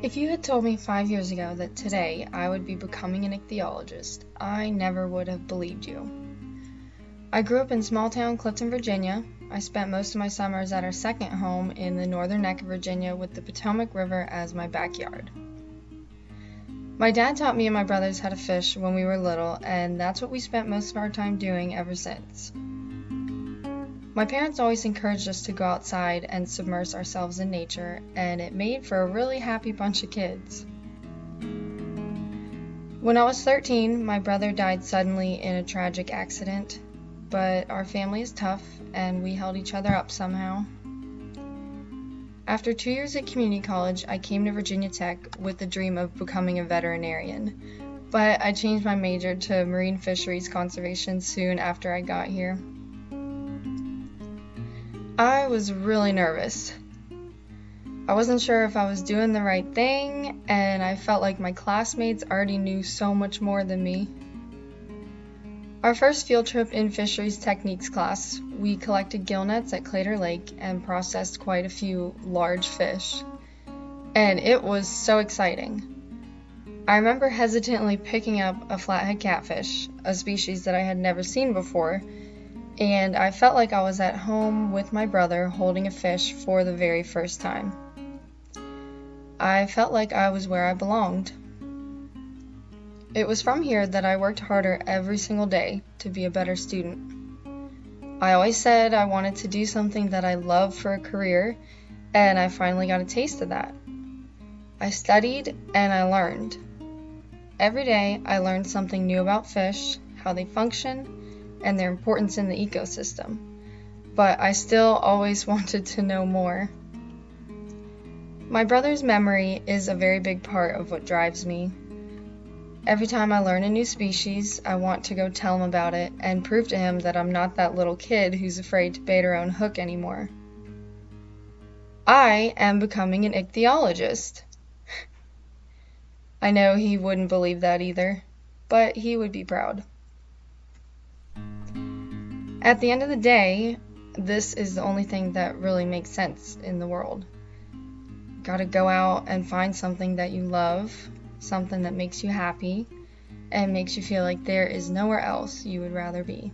If you had told me 5 years ago that today I would be becoming an ichthyologist, I never would have believed you. I grew up in small-town Clifton, Virginia. I spent most of my summers at our second home in the northern neck of Virginia with the Potomac River as my backyard. My dad taught me and my brothers how to fish when we were little, and that's what we spent most of our time doing ever since. My parents always encouraged us to go outside and submerge ourselves in nature, and it made for a really happy bunch of kids. When I was 13, my brother died suddenly in a tragic accident, but our family is tough, and we held each other up somehow. After 2 years at community college, I came to Virginia Tech with the dream of becoming a veterinarian, but I changed my major to marine fisheries conservation soon after I got here. I was really nervous. I wasn't sure if I was doing the right thing, and I felt like my classmates already knew so much more than me. Our first field trip in fisheries techniques class, we collected gill nets at Claytor Lake and processed quite a few large fish, and it was so exciting. I remember hesitantly picking up a flathead catfish, a species that I had never seen before, and I felt like I was at home with my brother holding a fish for the very first time. I felt like I was where I belonged. It was from here that I worked harder every single day to be a better student. I always said I wanted to do something that I loved for a career, and I finally got a taste of that. I studied and I learned. Every day I learned something new about fish, how they function, and their importance in the ecosystem, but I still always wanted to know more. My brother's memory is a very big part of what drives me. Every time I learn a new species, I want to go tell him about it and prove to him that I'm not that little kid who's afraid to bait her own hook anymore. I am becoming an ichthyologist. I know he wouldn't believe that either, but he would be proud. At the end of the day, this is the only thing that really makes sense in the world. Gotta go out and find something that you love, something that makes you happy, and makes you feel like there is nowhere else you would rather be.